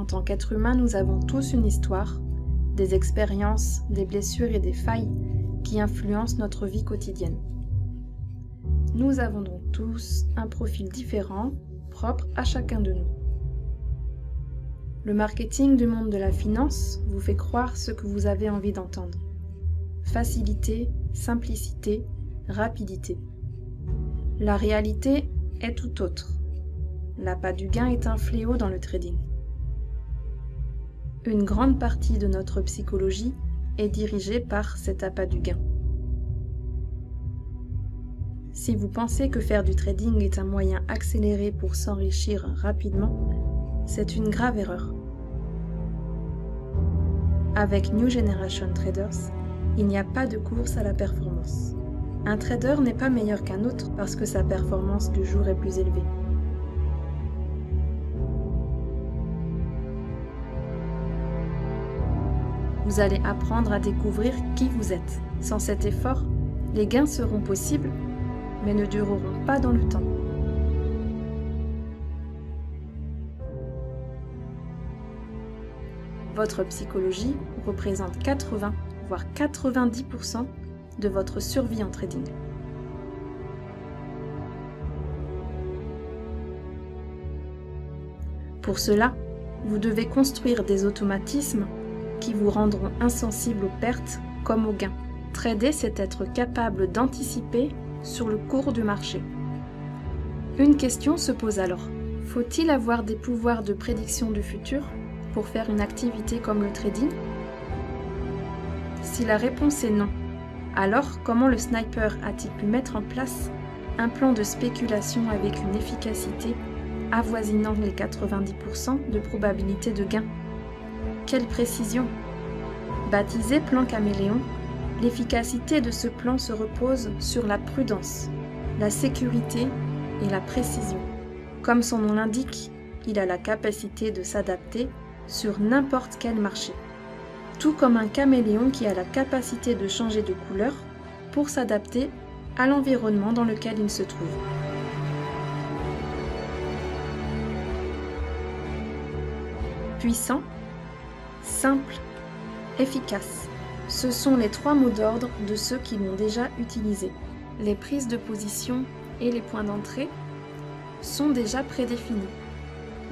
En tant qu'être humain, nous avons tous une histoire, des expériences, des blessures et des failles qui influencent notre vie quotidienne. Nous avons donc tous un profil différent, propre à chacun de nous. Le marketing du monde de la finance vous fait croire ce que vous avez envie d'entendre. Facilité, simplicité, rapidité. La réalité est tout autre. L'appât du gain est un fléau dans le trading. Une grande partie de notre psychologie est dirigée par cet appât du gain. Si vous pensez que faire du trading est un moyen accéléré pour s'enrichir rapidement, c'est une grave erreur. Avec New Generation Traders, il n'y a pas de course à la performance. Un trader n'est pas meilleur qu'un autre parce que sa performance du jour est plus élevée. Vous allez apprendre à découvrir qui vous êtes. Sans cet effort, les gains seront possibles, mais ne dureront pas dans le temps. Votre psychologie représente 80, voire 90% de votre survie en trading. Pour cela, vous devez construire des automatismes qui vous rendront insensibles aux pertes comme aux gains. Trader, c'est être capable d'anticiper sur le cours du marché. Une question se pose alors. Faut-il avoir des pouvoirs de prédiction du futur pour faire une activité comme le trading? Si la réponse est non, alors comment le sniper a-t-il pu mettre en place un plan de spéculation avec une efficacité avoisinant les 90% de probabilité de gain? Quelle précision! Baptisé plan caméléon, l'efficacité de ce plan se repose sur la prudence, la sécurité et la précision. Comme son nom l'indique, il a la capacité de s'adapter sur n'importe quel marché. Tout comme un caméléon qui a la capacité de changer de couleur pour s'adapter à l'environnement dans lequel il se trouve. Puissant, simple, efficace. Ce sont les 3 mots d'ordre de ceux qui l'ont déjà utilisé. Les prises de position et les points d'entrée sont déjà prédéfinis.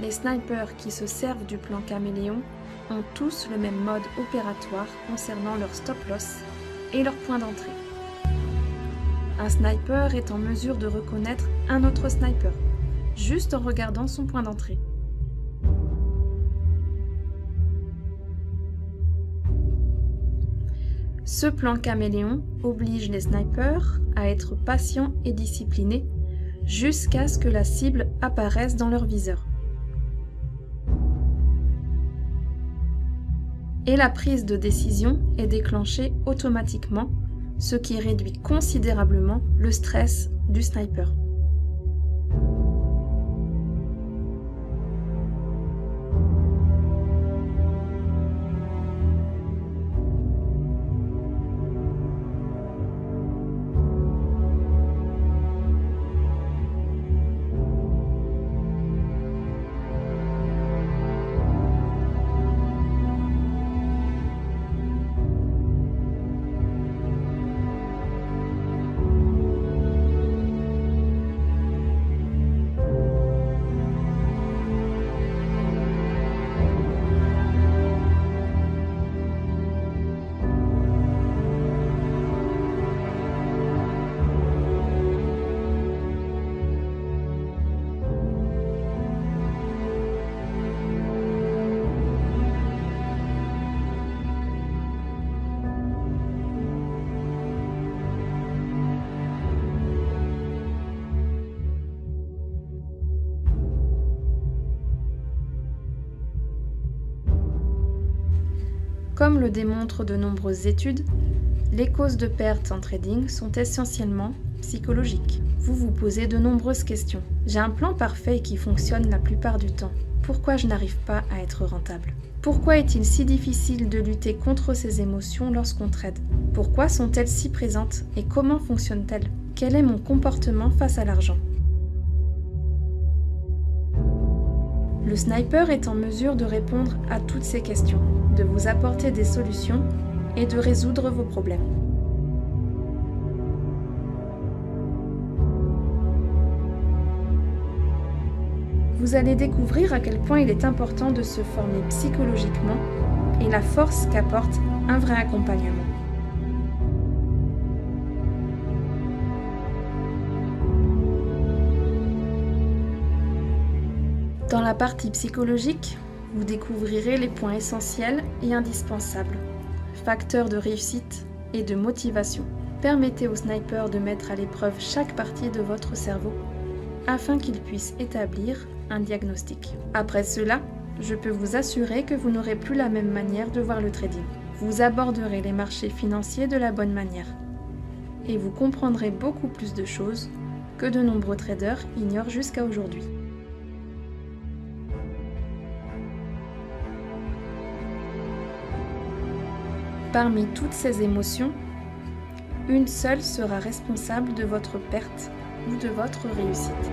Les snipers qui se servent du plan caméléon ont tous le même mode opératoire concernant leur stop-loss et leur point d'entrée. Un sniper est en mesure de reconnaître un autre sniper, juste en regardant son point d'entrée. Ce plan caméléon oblige les snipers à être patients et disciplinés jusqu'à ce que la cible apparaisse dans leur viseur. Et la prise de décision est déclenchée automatiquement, ce qui réduit considérablement le stress du sniper. Comme le démontrent de nombreuses études, les causes de pertes en trading sont essentiellement psychologiques. Vous vous posez de nombreuses questions. J'ai un plan parfait qui fonctionne la plupart du temps. Pourquoi je n'arrive pas à être rentable? Pourquoi est-il si difficile de lutter contre ces émotions lorsqu'on trade? Pourquoi sont-elles si présentes et comment fonctionnent-elles? Quel est mon comportement face à l'argent? Le sniper est en mesure de répondre à toutes ces questions, de vous apporter des solutions et de résoudre vos problèmes. Vous allez découvrir à quel point il est important de se former psychologiquement et la force qu'apporte un vrai accompagnement. Dans la partie psychologique, vous découvrirez les points essentiels et indispensables, facteurs de réussite et de motivation. Permettez au sniper de mettre à l'épreuve chaque partie de votre cerveau afin qu'il puisse établir un diagnostic. Après cela, je peux vous assurer que vous n'aurez plus la même manière de voir le trading. Vous aborderez les marchés financiers de la bonne manière et vous comprendrez beaucoup plus de choses que de nombreux traders ignorent jusqu'à aujourd'hui. Parmi toutes ces émotions, une seule sera responsable de votre perte ou de votre réussite.